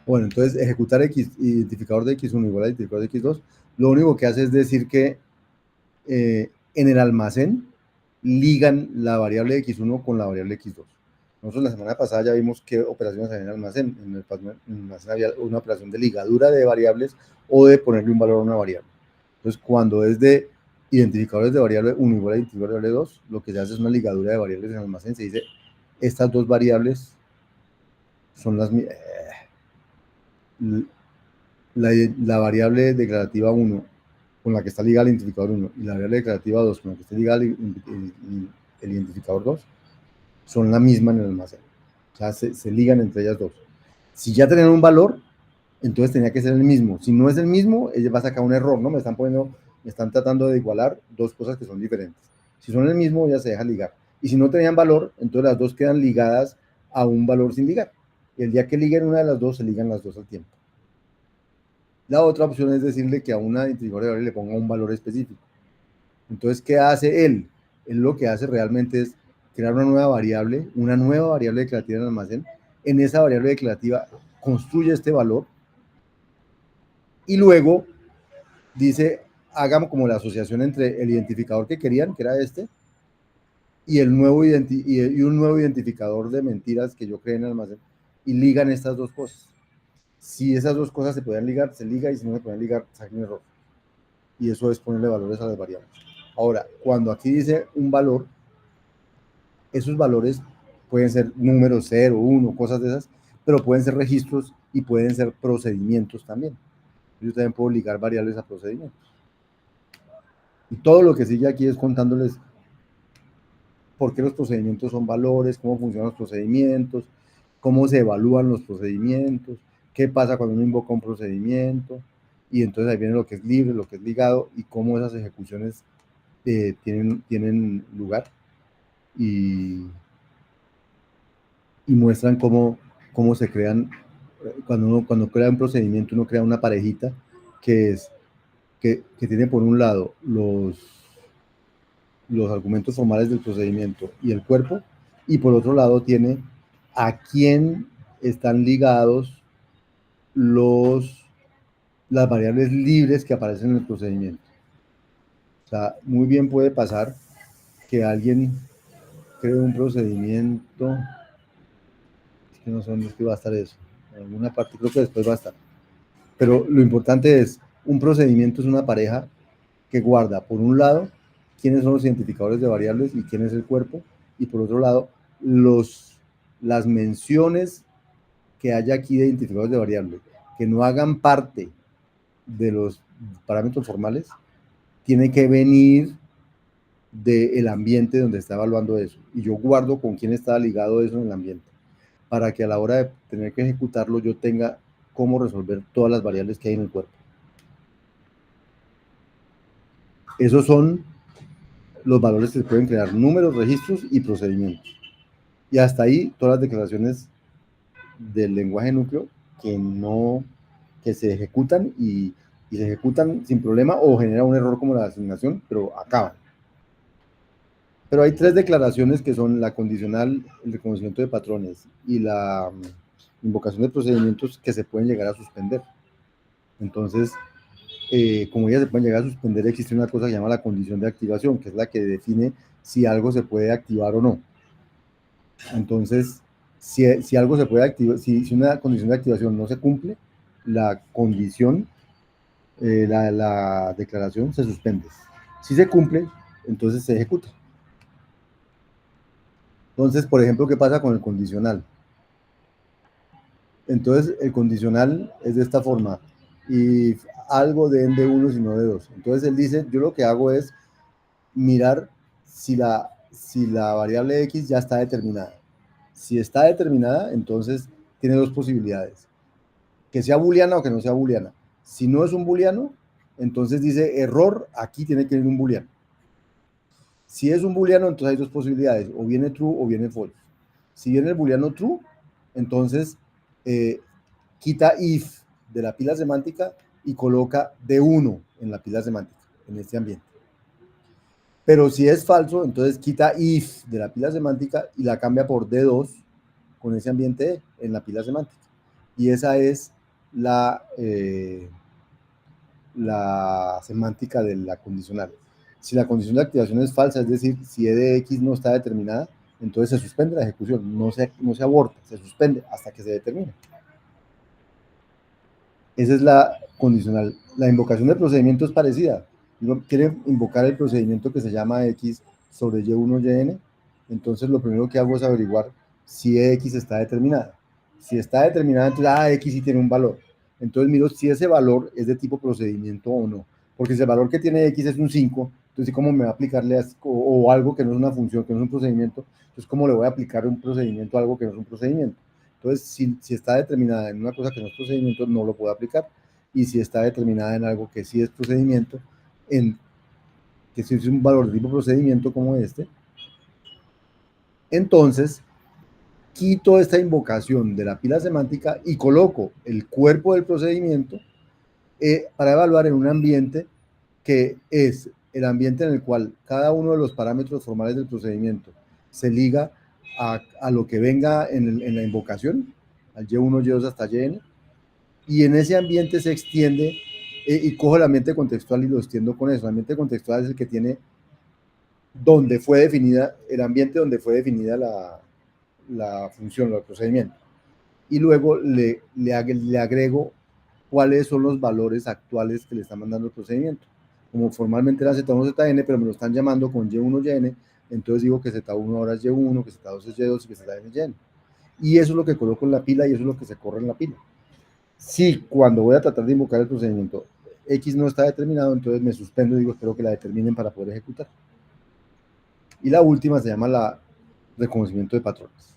bueno, entonces ejecutar identificador de x1 igual a identificador de x2, lo único que hace es decir que en el almacén ligan la variable x1 con la variable x2. Nosotros la semana pasada ya vimos qué operaciones hay en el almacén. En el almacén había una operación de ligadura de variables o de ponerle un valor a una variable. Entonces, cuando es de identificadores de variable 1 igual a identificador de variable 2, lo que se hace es una ligadura de variables en el almacén. Se dice, estas dos variables son las la variable declarativa 1 con la que está ligada el identificador 1 y la variable declarativa 2 con la que está ligada el identificador 2 son la misma en el almacén. O sea, se ligan entre ellas dos. Si ya tenían un valor, entonces tenía que ser el mismo. Si no es el mismo, ella va a sacar un error, ¿no? Me están tratando de igualar dos cosas que son diferentes. Si son el mismo, ya se deja ligar. Y si no tenían valor, entonces las dos quedan ligadas a un valor sin ligar. Y el día que liguen una de las dos, se ligan las dos al tiempo. La otra opción es decirle que a una identificador de variable le ponga un valor específico. Entonces, ¿qué hace él? Él lo que hace realmente es crear una nueva variable declarativa en el almacén. En esa variable declarativa construye este valor y luego dice, hagamos como la asociación entre el identificador que querían, que era este, y un nuevo identificador de mentiras que yo creé en el almacén, y ligan estas dos cosas. Si esas dos cosas se pueden ligar, se liga, y si no se pueden ligar, saca un error. Y eso es ponerle valores a las variables. Ahora, cuando aquí dice un valor, esos valores pueden ser números 0, 1, cosas de esas, pero pueden ser registros y pueden ser procedimientos también. Yo también puedo ligar variables a procedimientos. Y todo lo que sigue aquí es contándoles por qué los procedimientos son valores, cómo funcionan los procedimientos, cómo se evalúan los procedimientos, qué pasa cuando uno invoca un procedimiento, y entonces ahí viene lo que es libre, lo que es ligado, y cómo esas ejecuciones tienen lugar, y muestran cómo se crean, cuando crea un procedimiento, uno crea una parejita que tiene por un lado los argumentos formales del procedimiento y el cuerpo, y por otro lado tiene a quién están ligados las variables libres que aparecen en el procedimiento. O sea, muy bien puede pasar que alguien cree un procedimiento, es que no sé dónde es que va a estar eso, en alguna parte, creo que después va a estar. Pero lo importante es, un procedimiento es una pareja que guarda, por un lado, quiénes son los identificadores de variables y quién es el cuerpo, y por otro lado, las menciones que haya aquí de identificadores de variables, que no hagan parte de los parámetros formales, tiene que venir del ambiente donde está evaluando eso. Y yo guardo con quién está ligado eso en el ambiente, para que a la hora de tener que ejecutarlo yo tenga cómo resolver todas las variables que hay en el cuerpo. Esos son los valores que se pueden crear, números, registros y procedimientos. Y hasta ahí todas las declaraciones del lenguaje núcleo que se ejecutan y se ejecutan sin problema o genera un error como la asignación, pero acaban. Pero hay 3 declaraciones que son la condicional, el reconocimiento de patrones y la invocación de procedimientos que se pueden llegar a suspender. Entonces, como ya se pueden llegar a suspender, existe una cosa que se llama la condición de activación, que es la que define si algo se puede activar o no. Entonces, si algo se puede activar, si una condición de activación no se cumple, la condición, la declaración se suspende. Si se cumple, entonces se ejecuta. Entonces, por ejemplo, ¿qué pasa con el condicional? Entonces, el condicional es de esta forma, y algo de n de 1 sino de 2. Entonces, él dice, yo lo que hago es mirar si la variable x ya está determinada. Si está determinada, entonces tiene 2 posibilidades, que sea booleana o que no sea booleana. Si no es un booleano, entonces dice error, aquí tiene que ir un booleano. Si es un booleano, entonces hay 2 posibilidades, o viene true o viene false. Si viene el booleano true, entonces quita if de la pila semántica y coloca D1 en la pila semántica, en este ambiente. Pero si es falso, entonces quita if de la pila semántica y la cambia por D2 con ese ambiente en la pila semántica. Y esa es la semántica de la condicional. Si la condición de activación es falsa, es decir, si E de X no está determinada, entonces se suspende la ejecución, no se aborta, se suspende hasta que se determine. Esa es la condicional. La invocación del procedimiento es parecida. Uno quiere invocar el procedimiento que se llama X sobre Y1, Yn, entonces lo primero que hago es averiguar si X está determinada. Si está determinada, entonces X sí tiene un valor. Entonces miro si ese valor es de tipo procedimiento o no. Porque si el valor que tiene X es un 5, entonces ¿cómo me va a aplicarle o algo que no es una función, que no es un procedimiento? Entonces ¿cómo le voy a aplicar un procedimiento a algo que no es un procedimiento? Entonces, si está determinada en una cosa que no es procedimiento, no lo puedo aplicar. Y si está determinada en algo que sí es procedimiento, que si es un valor de tipo procedimiento como este, entonces quito esta invocación de la pila semántica y coloco el cuerpo del procedimiento para evaluar en un ambiente que es el ambiente en el cual cada uno de los parámetros formales del procedimiento se liga a lo que venga en la invocación, al Y1, Y2 hasta Yn, y en ese ambiente se extiende y cojo el ambiente contextual y lo extiendo con eso. El ambiente contextual es el que tiene donde fue definida, el ambiente donde fue definida la función, el procedimiento. Y luego le agrego cuáles son los valores actuales que le está mandando el procedimiento. Como formalmente era Z1, Zn, pero me lo están llamando con Y1, Yn, entonces digo que Z1 ahora es Y1, que Z2 es Y2 y que Zn es Yn. Y eso es lo que coloco en la pila y eso es lo que se corre en la pila. Si cuando voy a tratar de invocar el procedimiento X no está determinado, entonces me suspendo y digo espero que la determinen para poder ejecutar. Y la última se llama la reconocimiento de patrones.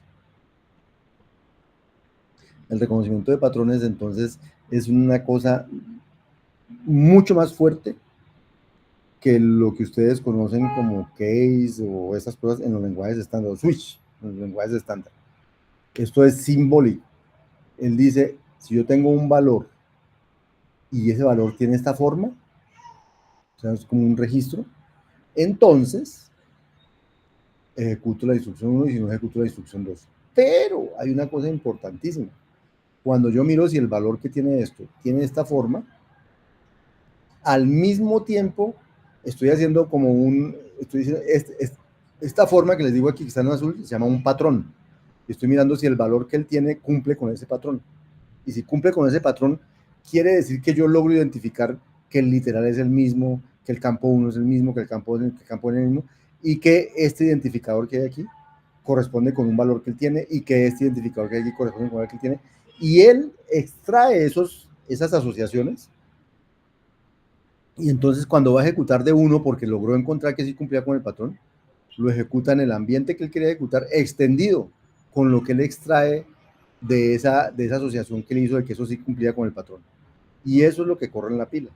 El reconocimiento de patrones entonces es una cosa mucho más fuerte que lo que ustedes conocen como case o esas cosas en los lenguajes estándar, o switch, en los lenguajes estándar. Esto es simbólico. Él dice, si yo tengo un valor y ese valor tiene esta forma, o sea, es como un registro, entonces ejecuto la instrucción 1 y si no ejecuto la instrucción 2. Pero hay una cosa importantísima. Cuando yo miro si el valor que tiene esto tiene esta forma, al mismo tiempo estoy haciendo como estoy diciendo, esta forma que les digo aquí que está en azul se llama un patrón. Estoy mirando si el valor que él tiene cumple con ese patrón. Y si cumple con ese patrón, quiere decir que yo logro identificar que el literal es el mismo, que el campo 1 es el mismo, que el campo N es el mismo, y que este identificador que hay aquí corresponde con un valor que él tiene, y que este identificador que hay aquí corresponde con un valor que él tiene. Y él extrae esas asociaciones, y entonces cuando va a ejecutar de 1, porque logró encontrar que sí cumplía con el patrón, lo ejecuta en el ambiente que él quería ejecutar, extendido con lo que él extrae de esa asociación que le hizo de que eso sí cumplía con el patrón. Y eso es lo que corre en la pila.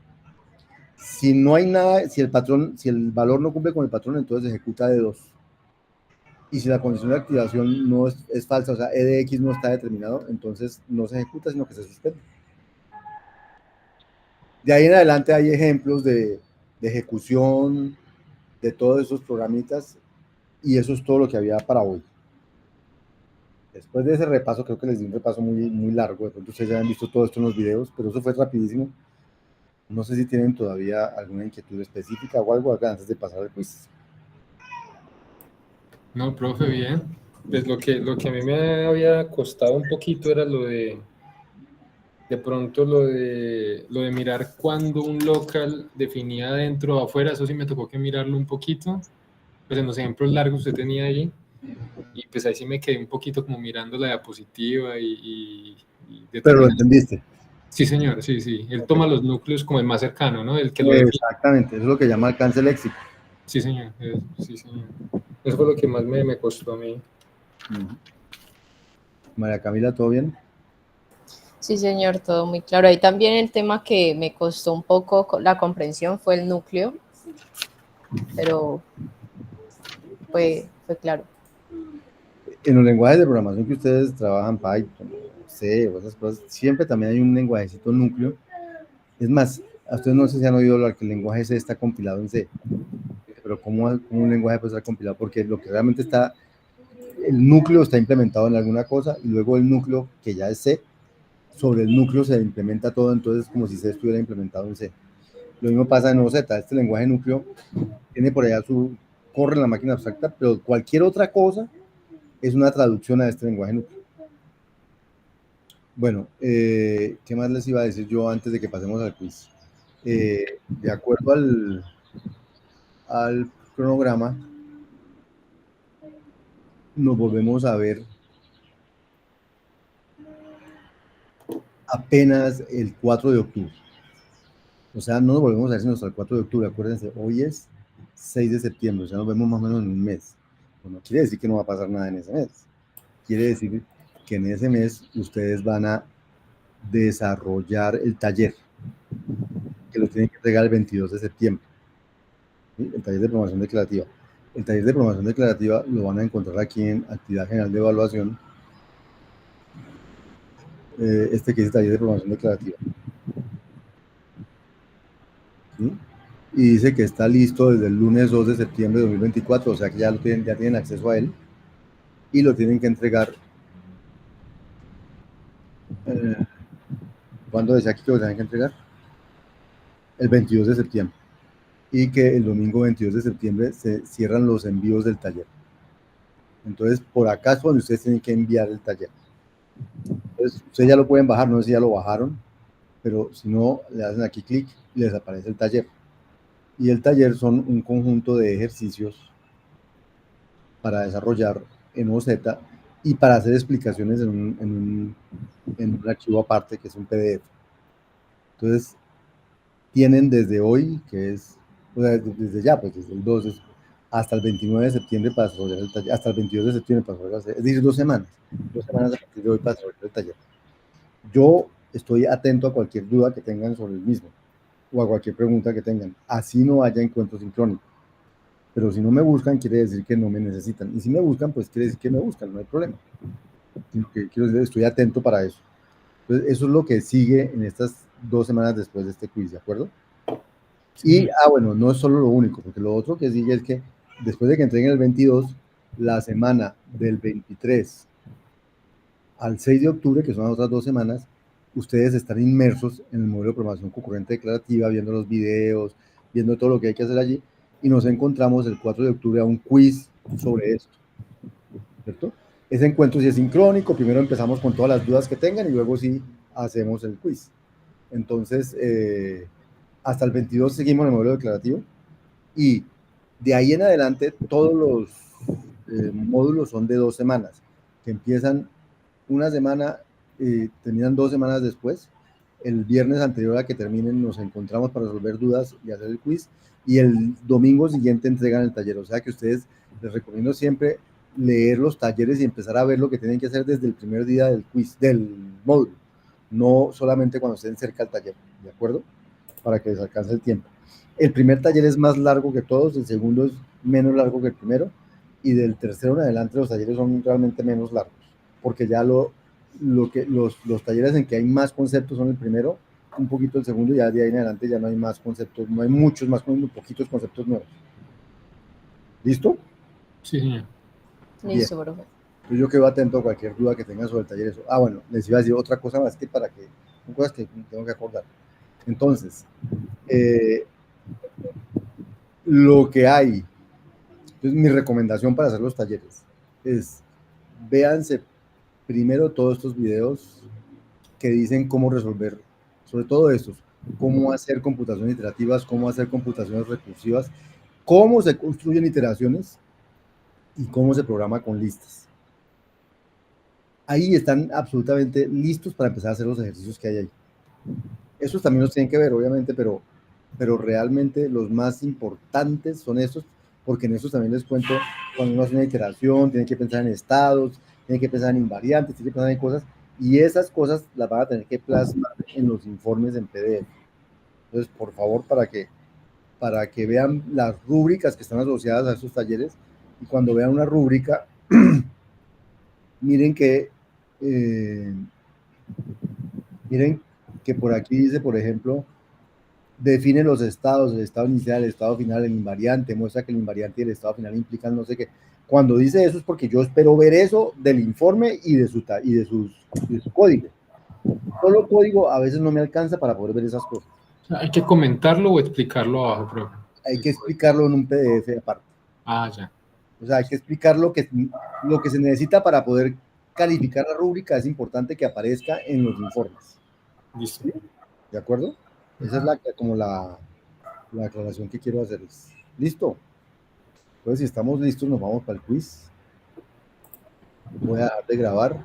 Si no hay nada, si el valor no cumple con el patrón, entonces ejecuta de 2. Y si la condición de activación no es falsa, o sea, E de X no está determinado, entonces no se ejecuta, sino que se suspende. De ahí en adelante hay ejemplos de ejecución de todos esos programitas, y eso es todo lo que había para hoy. Después de ese repaso, creo que les di un repaso muy largo, de pronto ustedes ya han visto todo esto en los videos, pero eso fue rapidísimo. No sé si tienen todavía alguna inquietud específica o algo acá antes de pasar al quiz. No, profe, bien. Pues lo que a mí me había costado un poquito era de pronto lo de mirar cuando un local definía adentro o afuera, eso sí me tocó que mirarlo un poquito. Pues en los ejemplos largos que usted tenía allí, y pues ahí sí me quedé un poquito como mirando la diapositiva y Pero lo determinando. entendiste. Sí, señor, sí, sí. Él Okay. toma los núcleos como el más cercano, ¿no? El que lo define. Exactamente, eso es lo que llama alcance léxico. Sí, señor, sí, señor. Eso fue lo que más me costó a mí. María Camila, ¿todo bien? Sí, señor, todo muy claro. Ahí también el tema que me costó un poco la comprensión fue el núcleo, pero fue claro. En los lenguajes de programación que ustedes trabajan, Python, C o esas cosas, siempre también hay un lenguajecito núcleo. Es más, a ustedes no sé si han oído hablar que el lenguaje C está compilado en C, pero ¿cómo un lenguaje puede estar compilado? Porque lo que realmente está, el núcleo está implementado en alguna cosa, y luego el núcleo, que ya es C, sobre el núcleo se implementa todo, entonces es como si C estuviera implementado en C. Lo mismo pasa en OZ, este lenguaje núcleo tiene por allá corre en la máquina abstracta, pero cualquier otra cosa es una traducción a este lenguaje núcleo. Bueno, ¿qué más les iba a decir yo antes de que pasemos al quiz? De acuerdo al cronograma, nos volvemos a ver apenas el 4 de octubre. O sea, no nos volvemos a ver sino hasta el 4 de octubre. Acuérdense, hoy es 6 de septiembre, o sea, nos vemos más o menos en un mes. Bueno, no quiere decir que no va a pasar nada en ese mes. Quiere decir que en ese mes ustedes van a desarrollar el taller, que lo tienen que entregar el 22 de septiembre. ¿Sí? El taller de programación declarativa. El taller de programación declarativa lo van a encontrar aquí en Actividad General de Evaluación. Este que es el taller de programación declarativa. ¿Sí? Y dice que está listo desde el lunes 2 de septiembre de 2024, o sea que ya tienen acceso a él, y lo tienen que entregar. ¿Cuándo decía aquí que lo tienen que entregar? El 22 de septiembre. Y que el domingo 22 de septiembre se cierran los envíos del taller. Entonces, por acá es cuando ustedes tienen que enviar el taller. Entonces, ustedes ya lo pueden bajar, no sé si ya lo bajaron, pero si no, le hacen aquí clic y les aparece el taller. Y el taller son un conjunto de ejercicios para desarrollar en OZ y para hacer explicaciones en un archivo aparte, que es un PDF. Entonces, tienen desde hoy, que es, o sea, desde ya, pues desde el 2 hasta el 29 de septiembre para desarrollar el taller, hasta el 22 de septiembre para desarrollar, es decir, 2 semanas a partir de hoy para desarrollar el taller. Yo estoy atento a cualquier duda que tengan sobre el mismo, o a cualquier pregunta que tengan, así no haya encuentro sincrónico. Pero si no me buscan, quiere decir que no me necesitan. Y si me buscan, pues quiere decir que me buscan, no hay problema. Que quiero decir, estoy atento para eso. Entonces, eso es lo que sigue en estas 2 semanas después de este quiz, ¿de acuerdo? Sí. Y, bueno, no es solo lo único, porque lo otro que sigue es que después de que entreguen el 22, la semana del 23 al 6 de octubre, que son las otras 2 semanas, ustedes están inmersos en el modelo de programación concurrente declarativa, viendo los videos, viendo todo lo que hay que hacer allí, y nos encontramos el 4 de octubre a un quiz sobre esto, ¿cierto? Ese encuentro sí es sincrónico, primero empezamos con todas las dudas que tengan y luego sí hacemos el quiz. Entonces, hasta el 22 seguimos en el modelo declarativo, y de ahí en adelante todos los módulos son de 2 semanas, que empiezan una semana, terminan 2 semanas después. El viernes anterior a que terminen nos encontramos para resolver dudas y hacer el quiz, y el domingo siguiente entregan el taller. O sea que ustedes, les recomiendo siempre leer los talleres y empezar a ver lo que tienen que hacer desde el primer día del quiz, del módulo, no solamente cuando estén cerca del taller, ¿de acuerdo? Para que les alcance el tiempo. El primer taller es más largo que todos, el segundo es menos largo que el primero, y del tercero en adelante los talleres son realmente menos largos, porque ya los talleres en que hay más conceptos son el primero, un poquito el segundo, y ya de ahí en adelante ya no hay más conceptos, no hay muchos más, poquitos conceptos nuevos. ¿Listo? Sí, señor. Listo, profe. Yo quedo atento a cualquier duda que tengan sobre el taller. Eso. Bueno, les iba a decir otra cosa más que son cosas que tengo que acordar. Entonces, lo que hay, entonces mi recomendación para hacer los talleres es, véanse primero todos estos videos que dicen cómo resolver, sobre todo estos, cómo hacer computaciones iterativas, cómo hacer computaciones recursivas, cómo se construyen iteraciones y cómo se programa con listas. Ahí están absolutamente listos para empezar a hacer los ejercicios que hay ahí. Esos también los tienen que ver, obviamente, pero realmente los más importantes son estos, porque en estos también les cuento, cuando uno hace una iteración, tiene que pensar en estados, tiene que pensar en invariantes, tiene que pensar en cosas, y esas cosas las van a tener que plasmar en los informes en PDF. Entonces, por favor, para que vean las rúbricas que están asociadas a estos talleres, y cuando vean una rúbrica, miren que por aquí dice, por ejemplo, define los estados, el estado inicial, el estado final, el invariante, muestra que el invariante y el estado final implican no sé qué. Cuando dice eso es porque yo espero ver eso del informe y de su código. Solo código a veces no me alcanza para poder ver esas cosas. ¿Hay que comentarlo o explicarlo abajo, profe? Hay que explicarlo en un PDF aparte. Ah, ya. O sea, hay que explicar lo que se necesita para poder calificar la rúbrica. Es importante que aparezca en los informes. Listo. ¿Sí? ¿De acuerdo? Esa es la aclaración que quiero hacerles. ¿Listo? Entonces, si estamos listos, nos vamos para el quiz. Voy a dejar de grabar.